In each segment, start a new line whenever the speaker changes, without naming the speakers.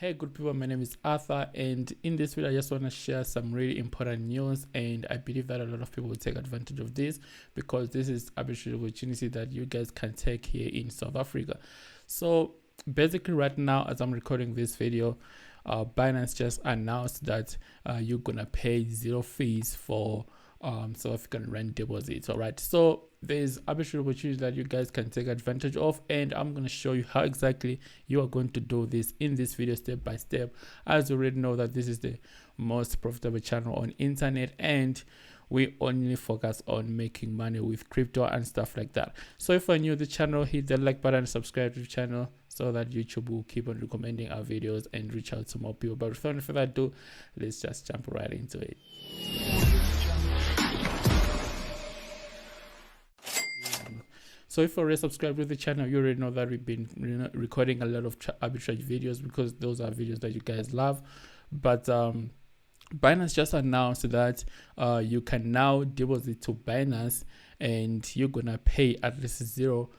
Hey good people, my name is Arthur, and in this video I just want to share some really important news, and I believe that a lot of people will take advantage of this because this is arbitrage opportunity that you guys can take here in South Africa. So basically right now as I'm recording this video, BINACE just announced that you're gonna pay 0 fees for South African rand deposits. All right, so there's arbitrage opportunities that you guys can take advantage of, and I'm going to show you how exactly you are going to do this in this video step by step. As you already know that this is the most profitable channel on internet, and we only focus on making money with crypto and stuff like that. So if you're new to the channel, hit the like button and subscribe to the channel so that YouTube will keep on recommending our videos and reach out to more people. But without further ado, let's just jump right into it. So if you're already subscribed to the channel, you already know that we've been recording a lot of arbitrage videos because those are videos that you guys love. But BINACE just announced that you can now deposit to BINACE and you're gonna pay at least 0%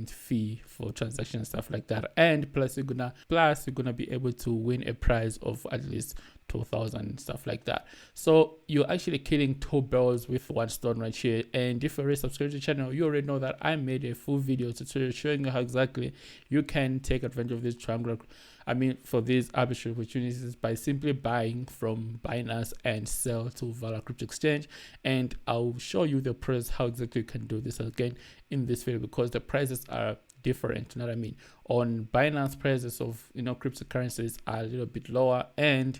fee for transactions and stuff like that, and plus you're gonna be able to win a prize of at least 2,000 and stuff like that. So you're actually killing 2 birds with 1 stone right here. And if you're already subscribed to the channel, you already know that I made a full video tutorial showing you how exactly you can take advantage of this for these arbitrage opportunities by simply buying from BINACE and sell to VALR crypto exchange. And I'll show you the process how exactly you can do this again in this video, because the prices are different. You know what I mean? On BINACE, prices of cryptocurrencies are a little bit lower, and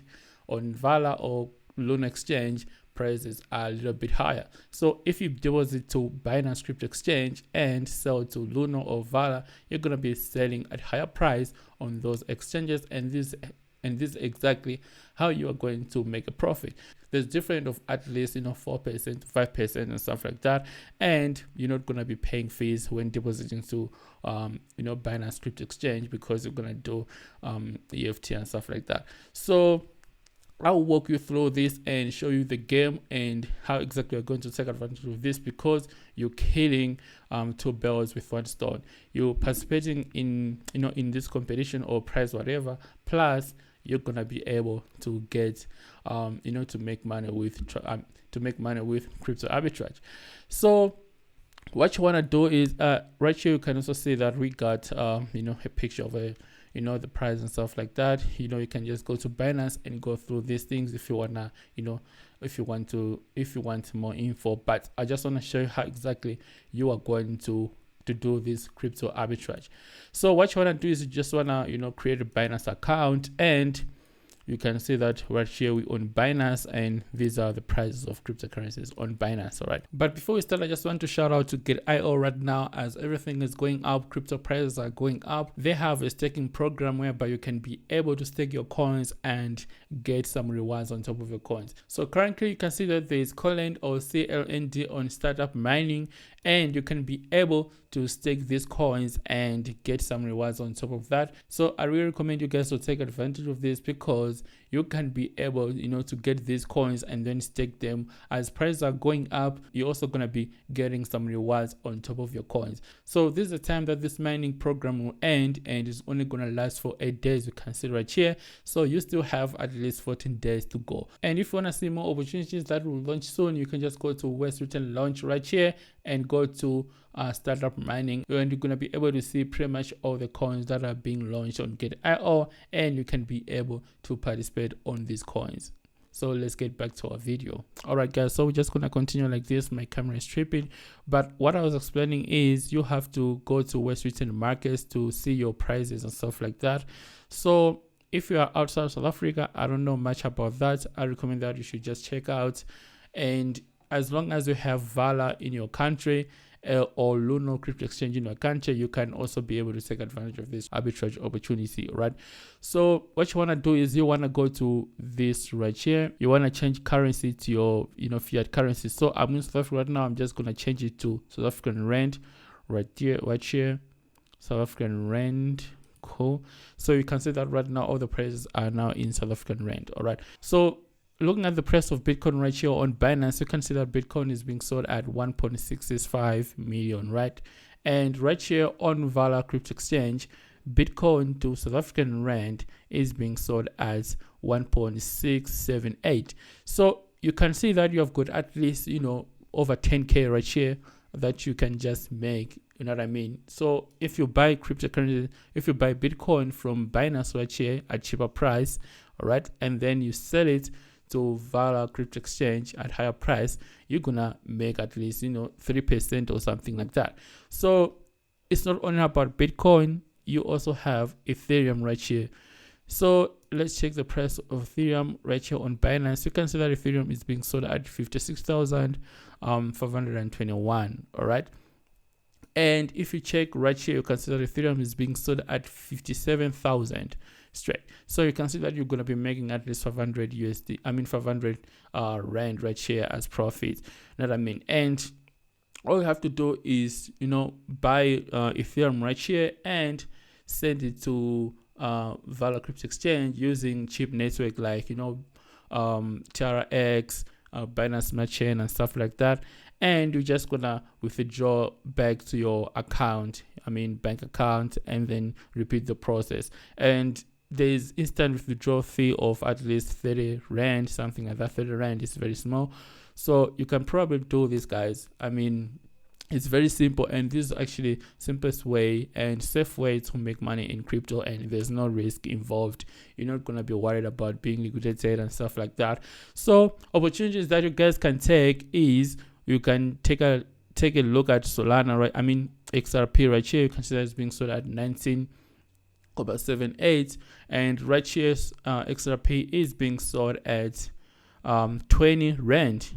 on VALR or Luna exchange, prices are a little bit higher. So if you deposit to BINACE crypto exchange and sell to Luna or VALR, you're going to be selling at higher price on those exchanges, and this is exactly how you are going to make a profit. There's different of at least 4%, 5% and stuff like that, and you're not going to be paying fees when depositing to BINACE crypto exchange because you're going to do EFT and stuff like that. So I'll walk you through this and show you the game and how exactly you're going to take advantage of this, because you're killing 2 birds with 1 stone. You're participating in in this competition or prize whatever, plus you're gonna be able to get to make money with crypto arbitrage. So what you want to do is right here you can also see that we got a picture of a the price and stuff like that. You can just go to BINACE and go through these things if you wanna if you want more info. But I just want to show you how exactly you are going to do this crypto arbitrage. So what you want to do is you just want to create a BINACE account, and you can see that right here we own BINACE, and these are the prices of cryptocurrencies on BINACE. All right, but before we start, I just want to shout out to Get.io right now. As everything is going up, crypto prices are going up. They have a staking program whereby you can be able to stake your coins and get some rewards on top of your coins. So currently you can see that there is CLND or CLND on startup mining, and you can be able to stake these coins and get some rewards on top of that. So I really recommend you guys to take advantage of this, because you can be able to get these coins and then stake them. As prices are going up, you're also going to be getting some rewards on top of your coins. So this is the time that this mining program will end, and it's only going to last for 8 days. You can see right here. So you still have at least 14 days to go. And if you want to see more opportunities that will launch soon, you can just go to West Written Launch right here and go to startup mining, and you're going to be able to see pretty much all the coins that are being launched on Get.io, and you can be able to participate on these coins. So let's get back to our video. All right guys, so we're just going to continue like this. My camera is tripping, but what I was explaining is you have to go to West Written Markets to see your prices and stuff like that. So if you are outside of South Africa, I don't know much about that. I recommend that you should just check out, and as long as you have VALR in your country or Luna crypto exchange in your country, you can also be able to take advantage of this arbitrage opportunity. Right, so what you want to do is you want to go to this right here. You want to change currency to your fiat currency. So I'm in South Africa right now. I'm just going to change it to South African rand right here, South African rand. Cool. So you can see that right now all the prices are now in South African rand. All right, so looking at the price of Bitcoin right here on BINACE, you can see that Bitcoin is being sold at 1.665 million, right? And right here on VALR crypto exchange, Bitcoin to South African Rand is being sold at 1.678. So you can see that you have got at least, over 10k right here that you can just make. You know what I mean? So if you buy cryptocurrency, if you buy Bitcoin from BINACE right here at cheaper price, all right, and then you sell it to VALR crypto exchange at higher price, you're gonna make at least 3% or something like that. So it's not only about Bitcoin, you also have Ethereum right here. So let's check the price of Ethereum right here on Binance. You can see that Ethereum is being sold at 56,521. All right. And if you check right here, you can see that Ethereum is being sold at 57,000 straight. So you can see that you're going to be making at least 500 Rand right here as profit. You know what I mean? And all you have to do is, buy Ethereum right here and send it to VALR crypto exchange using cheap network like, TRX, Binance Smart Chain and stuff like that. And you're just gonna withdraw back to your account, bank account, and then repeat the process. And there's instant withdrawal fee of at least 30 Rand, something like that. 30 Rand is very small. So you can probably do this, guys. It's very simple, and this is actually simplest way and safe way to make money in crypto, and there's no risk involved. You're not gonna be worried about being liquidated and stuff like that. So opportunities that you guys can take is you can take a look at Solana, right? XRP right here. You can see that it's being sold at 19.78, and right here XRP is being sold at 20 Rand.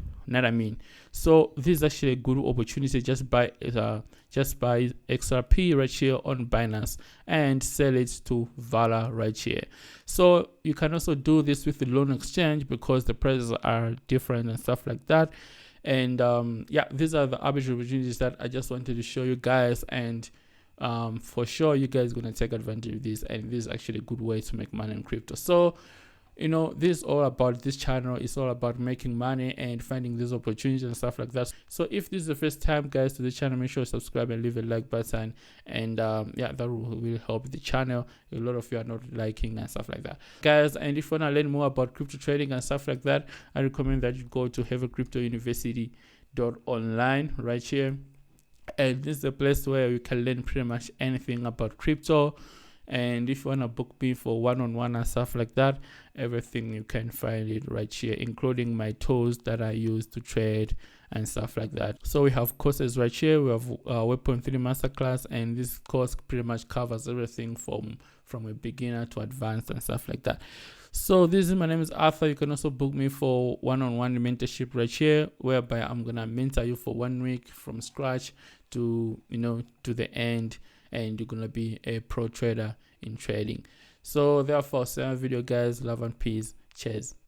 So this is actually a good opportunity. Just buy XRP right here on Binance and sell it to VALR right here. So you can also do this with the loan exchange because the prices are different and stuff like that. And these are the arbitrage opportunities that I just wanted to show you guys, and for sure you guys are gonna take advantage of this, and this is actually a good way to make money in crypto. So this is all about this channel. It's all about making money and finding these opportunities and stuff like that. So if this is the first time, guys, to the channel, make sure to subscribe and leave a like button, and that will help the channel. A lot of you are not liking and stuff like that, guys. And if you want to learn more about crypto trading and stuff like that, I recommend that you go to heavycryptouniversity.online right here, and this is the place where you can learn pretty much anything about crypto. And if you want to book me for one-on-one and stuff like that, everything you can find it right here, including my tools that I use to trade and stuff like that. So we have courses right here. We have Web.3 Masterclass, and this course pretty much covers everything from a beginner to advanced and stuff like that. So my name is Arthur. You can also book me for one-on-one mentorship right here, whereby I'm gonna mentor you for 1 week from scratch to the end, and you're gonna be a pro trader in trading. So therefore, see you in the video, guys. Love and peace. Cheers.